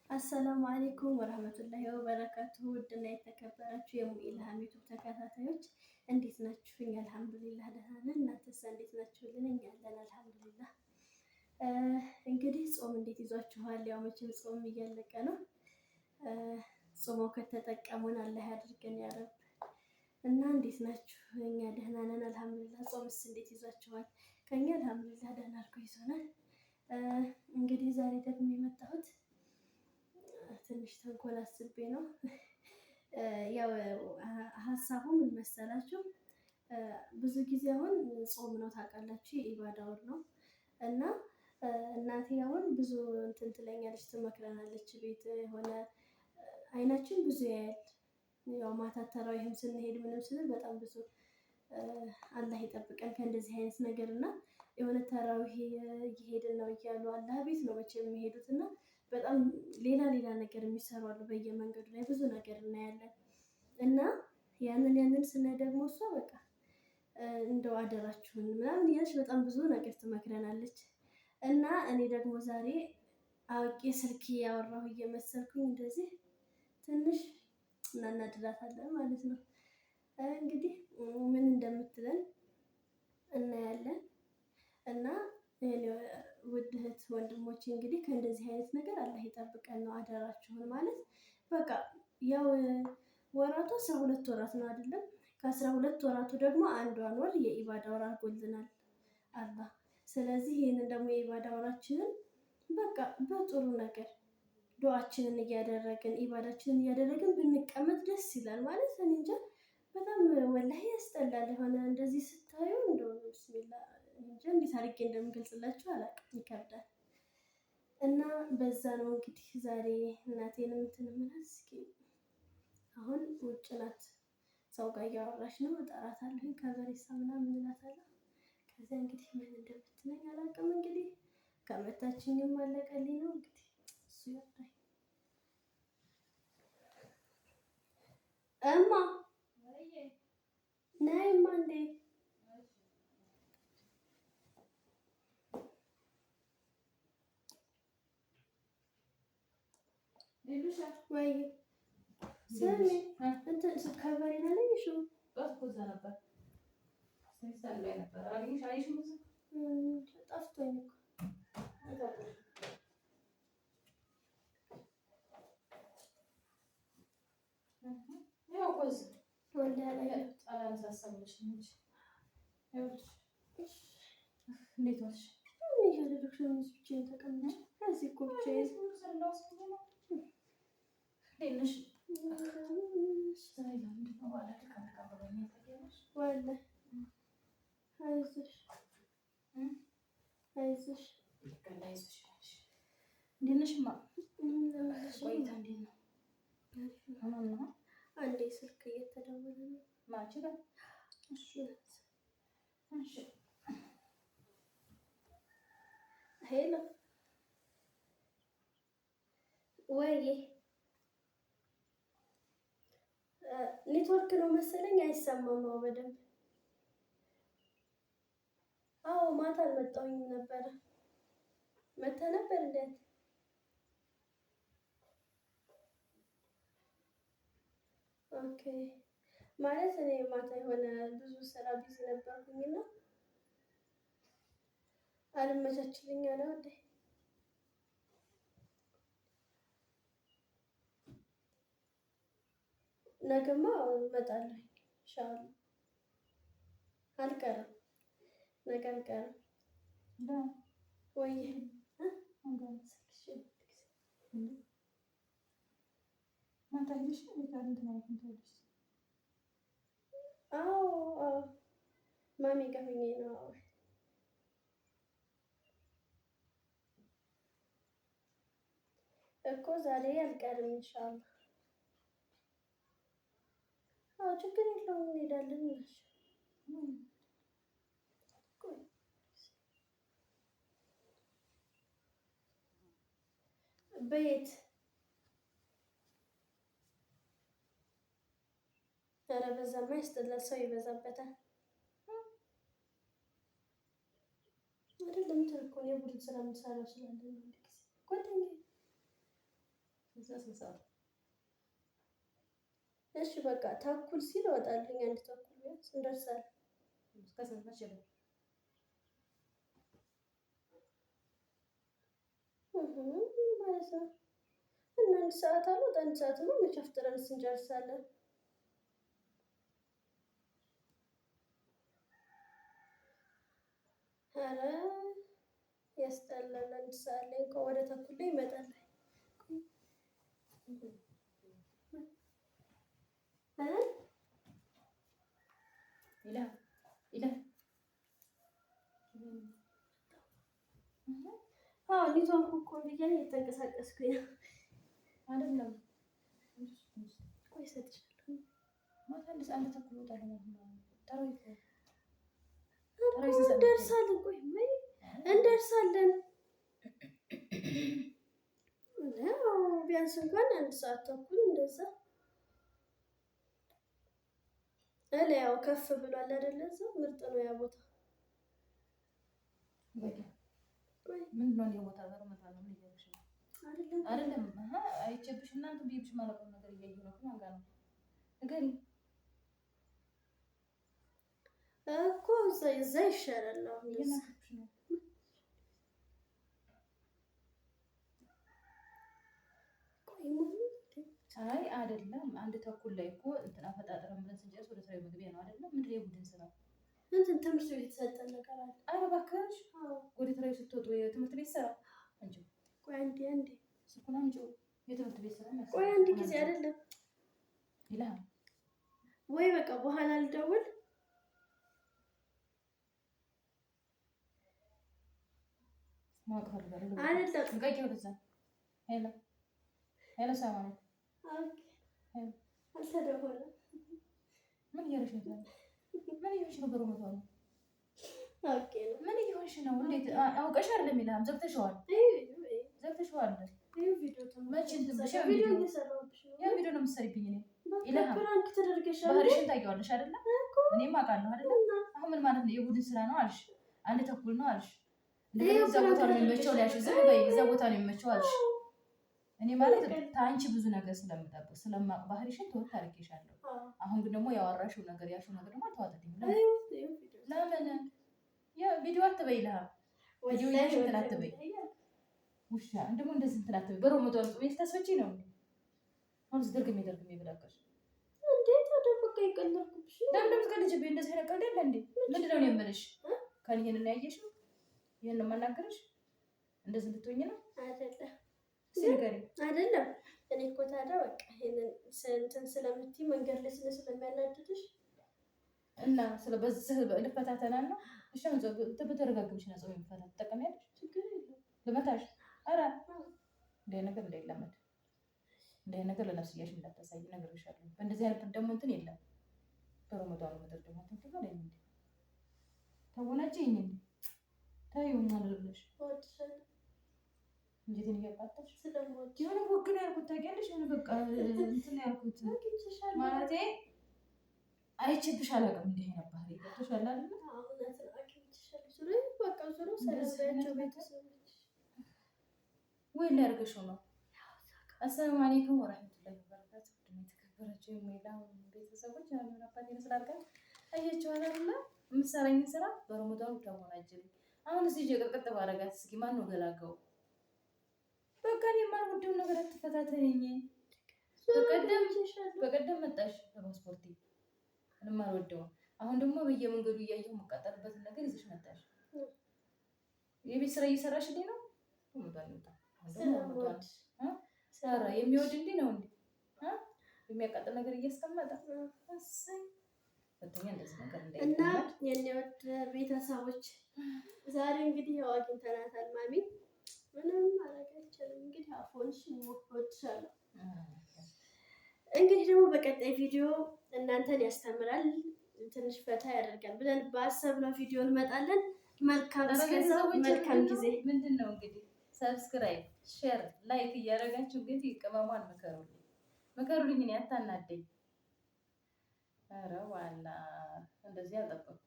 አሰላሙ አሌይኩም ወረህመቱላሂ ወበረካቱሁ። ውድና የተከበራችሁ የሙኢልሃም ዩቱብ ተከታታዮች እንዴት ናችሁ? እኛ አልሐምዱሊላህ ደህና ነን። እናንተስ እንዴት ናችሁልን? እኛ አለን አልሐምዱሊላህ። እንግዲህ ጾም እንዴት ይዟችኋል? ያው መቼም ጾም እያለቀ ነው። ጾመው ከተጠቀሙን አላህ ያድርገን ያረብ። እና እንዴት ናችሁ? እኛ ደህና ነን አልሐምዱሊላህ። ጾምስ እንዴት ይዟችኋል? ከኛ አልሐምዱሊላህ ደህና አድርጎ ይዞናል። እንግዲህ ዛሬ ደግሞ የመጣሁት ትንሽ ተንኮል አስቤ ነው። ያው ሀሳቡ ምን መሰላችሁ? ብዙ ጊዜ አሁን ጾም ነው ታውቃላችሁ፣ የኢባዳ ወር ነው እና እናቴ አሁን ብዙ እንትን ትለኛለች፣ ትመክረናለች። ቤት የሆነ አይናችን ብዙ ያያል። ያው ማታ ተራዊህም ስንሄድ ምንም ስንል በጣም ብዙ አላህ ይጠብቀን ከእንደዚህ አይነት ነገር እና የሆነ ተራዊህ እየሄድን ነው እያሉ አላህ ቤት ነው መቼም የሚሄዱት እና በጣም ሌላ ነገር የሚሰሩ አሉ። በየመንገዱ ላይ ብዙ ነገር እናያለን እና ያንን ስናይ ደግሞ እሷ በቃ እንደው አደራችሁን ምናምን እያለች በጣም ብዙ ነገር ትመክረናለች። እና እኔ ደግሞ ዛሬ አውቄ ስልክ ያወራሁ እየመሰልኩኝ እንደዚህ ትንሽ እናናድዳታለን ማለት ነው። እንግዲህ ምን እንደምትለን እናያለን። እና ውድ እህት ወንድሞቼ እንግዲህ ከእንደዚህ አይነት ነገር አላህ ይጠብቀን ነው አደራችሁን። ማለት በቃ ያው ወራቱ 12 ወራት ነው አይደለም? ከ12 ወራቱ ደግሞ አንዷን ወር የኢባዳ ወር አድርጎልናል አላህ። ስለዚህ ይህንን ደግሞ የኢባዳ ወራችንን በቃ በጥሩ ነገር ዱዓችንን እያደረግን ኢባዳችንን እያደረግን ብንቀመጥ ደስ ይላል። ማለት እኔ እንጃ በጣም ወላሂ ያስጠላል። የሆነ እንደዚህ ስታዩ እንደው ብስሚላ እንጃ እንዴት አድርጌ እንደምገልጽላችሁ አላውቅም፣ ይከብዳል። እና በዛ ነው እንግዲህ ዛሬ እናቴንም እንትን የምላት እስኪ አሁን ውጭ ናት፣ ሰው ጋር እያወራች ነው። እጠራታለሁ ከበሬሳ ምናምን እላታለሁ። ከዚያ እንግዲህ ምን እንደምትለኝ አላውቅም። እንግዲህ ከመታችኝም አለቀልኝ ነው እንግዲህ እሱ ይወጣል። እማ ነይማ እንዴ ወይ ስሚ እንትን ከበሬ አላየሽውም? ጠፍቶኝ እንዴት ዋልሽ? ብቻዬን ተቀምጬ እዚህ እኮ ብቻዬን አይዞሽ እንዴት ነሽማ? ቆይታ እንዴት ነው? አንዴ ስልክ እየተደወለ ነው። ማን ጋር? እሺ ሄሎ ወይ ኔትወርክ ነው መሰለኝ አይሰማም ነው በደንብ። አዎ ማታ አልመጣሁኝም ነበረ። መተህ ነበር እንዴ? ኦኬ ማለት እኔ ማታ የሆነ ብዙ ስራ ቢዚ ነበርኩኝና አልመቻችልኝ አለ ወዴ። ነገማ እመጣለሁ ኢንሻአላህ። አልቀርም፣ ነገ አልቀርም። ወይ አዎ ማሚ ጋር ሆኜ ነው እኮ ዛሬ አልቀርም ኢንሻአላህ። አዎ ችግር የለውም እንሄዳለን። በየት? ኧረ በዛማ ያስጠላል፣ ሰው ይበዛበታል። አይደለም እንትን እኮ ነው የቡድን ስራ የምሰራው ስላለ ነው። ጓደኛዬ እሺ በቃ ተኩል ሲል እወጣለሁ። አንድ ተኩል ቢያንስ እንደርሳለን። ማለት ነው። እና አንድ ሰዓት አልወጣ አንድ ሰዓት ነው መቼ አፍጥረንስ እንጨርሳለን? ኧረ ያስጠላል። አንድ ሰዓት ላይ እንኳን ወደ ተኩል ላይ ይመጣል። ኔትወርኩ እኮ ብያለሁ እየተንቀሳቀስኩኝ ነው አይደለም። ቆይ እሰጥሻለሁ። እንደርሳለን። ቆይ እንደርሳለን። ቢያንስ እንኳን አንድ ሰዓት ተኩል እንደዛ ያው ከፍ ብሏል አይደለ? እዛ ምርጥ ነው ያ ቦታ። ምንድነው የቦታ በርመታ ነው አይደለም? አይቼብሽ እናንተ ቢብሽ ማለት ነው ነገር እያየሁ ነው። ማን ጋር ነው ንገሪኝ እኮ እዛ ይሻላል ነው እየነካሽ ነው። አይ አይደለም። አንድ ተኩል ላይ እኮ እንትን አፈጣጥረን ብለን ስንጨርስ ወደ ስራው መግቢያ ነው አይደለም? ምንድን ነው የቡድን ስራ እንትን ትምህርት ቤት የተሰጠን ነገር አለ። ኧረ እባክሽ ወደ ስራው ስትወጡ የትምህርት ቤት ስራ አንቺ ቆይ አንዴ ስልኩን አምጪው። የትምህርት ቤት ስራ ቆይ አንድ ጊዜ አይደለም ይላል ወይ በቃ በኋላ ልደውል። ማወቅ ፈልጋለሁ አይደለም ቀይ ወደዛ ሄሎ ሄሎ ሰማን አልተደወለም። ምን እያለሽ ነው? ምን እያለሽ ነው? በሮመቷ ነው ኦኬ ነው። ምን እየሆንሽ ነው? እንዴት አውቀሽ አይደለም? ይላል ዘግተሽዋል። ዘግተሽዋል። መቼ እንትን ብለሽ ቪዲዮ ነው የምትሰሪብኝ? እኔ ኢላሃ ባህሪሽን ታውቂዋለሽ አይደለ? እኔም አውቃለሁ አይደለ? አሁን ምን ማለት ነው? የቡድን ስራ ነው አልሽ፣ አንድ ተኩል ነው አልሽ። እዛ ቦታ ነው የሚመቸው ላልሽ፣ ዝም በይ እዛ ቦታ ነው የሚመቸው አልሽ። እኔ ማለት ታንቺ ብዙ ነገር ስለምጠብቅ ስለማቅ ባህሪሽን ተወት አድርጌሻለሁ። አሁን ግን ደግሞ ያወራሽው ነገር ያልሽው ነገር ደግሞ አልተዋጠልኝም። ለምን ቪዲዮ አትበይ ይልሃል። ቪዲዮ ይዘሽ እንትን አትበይ ውሻ እንደሞ እንደዚህ እንትን አትበይ። በሮመዳን ጾም ልታስፈጪ ነው እንዴ? አሁን ዝደርግሜ ብላቀሽ እንዴት ተደብቀ ይቀልልኩብሽ? ለምን ትቀልጅብኝ? እንደዚህ አይነት ቀልድ የለ እንዴ? ምንድነው ነው የምልሽ? ከኔ ይሄንን ያየሽው ይሄን ነው የማናገርሽ? እንደዚህ ልትሆኝ ነው አይደለም? አይደለም እኔ እኮ ታዲያ በቃ ይሄንን እንትን ስለምትይ መንገድ ላይ ስለሚያናድድሽ እና በዚህ ልፈታተና ነው። እሺ በተረጋግምሽ ነው ጾም የሚፈታት ትጠቀሚያለሽ። ችግር የለውም ልመታሽ። ኧረ እንደ ነገር እንዳይለመድ እንደ ነገር ለነፍስያሽ እንዳታሳይ እነግርሻለሁ። በእንደዚህ አይነት ደግሞ እንትን የለም። በረመዳኑ ምድር ደግሞ እንትን ትላለች እንዴ? ተወናጭኝ እንዴ? ታዩኝ አለልሽ እንዴት እያባጣሽ ስለሞት የሆነ ወግን ያልኩት ታውቂያለሽ? የሆነ በቃ እንትን ያልኩት ማለቴ አይቼብሽ አላውቅም። እንደ ይሄ ነበር ይገብቶሻል አይደል? ወይ ሊያርገሽው ነው። አሰላሙ አለይኩም ወራህመቱላሂ ወበረካቱ። የተከበራችሁ የሚላ ቤተሰቦች አሁን አባቴ ስላልከኝ አያችሁ አይደል? የምትሰራኝ ስራ በረመዳኑ ተሞናጀል። አሁን እዚህ ጀቀቀጥ ባረጋት እስኪ ማን ነው ገላጋው? በቃ እኔ የማልወደውን ነገር አትፈታተኝ። በቀደም መጣሽ በፓስፖርቴ ምንም አልወደውም። አሁን ደግሞ በየመንገዱ እያየሁ የምቃጠልበትን ነገር ይዘሽ መጣሽ። የቤት ስራ እየሰራሽልኝ ነው። ሰራ የሚወድ እንዴ ነው እንዴ? የሚያቃጥል ነገር እያስቀመጠ ሁለተኛ እንደዚህ ነገር እና የኔ ወድ ቤተሰቦች ዛሬ እንግዲህ ያው አግኝተናታል። ማሚ ምንም ማድረግ አይቻልም። እንግዲህ አፎንሽ ወጥሻለሁ። እንግዲህ ደግሞ በቀጣይ ቪዲዮ እናንተን ያስተምራል ትንሽ ፈታ ያደርጋል ብለን ባሰብነው ቪዲዮ እንመጣለን። መልካም እስከዛው መልካም ጊዜ። ምንድነው እንግዲህ ሰብስክራይብ፣ ሼር፣ ላይክ እያደረጋችሁ እንግዲህ ቅመሟን ምከሩልኝ። እኔ አታናደኝ። ኧረ ዋላ እንደዚህ አልጠበኩም።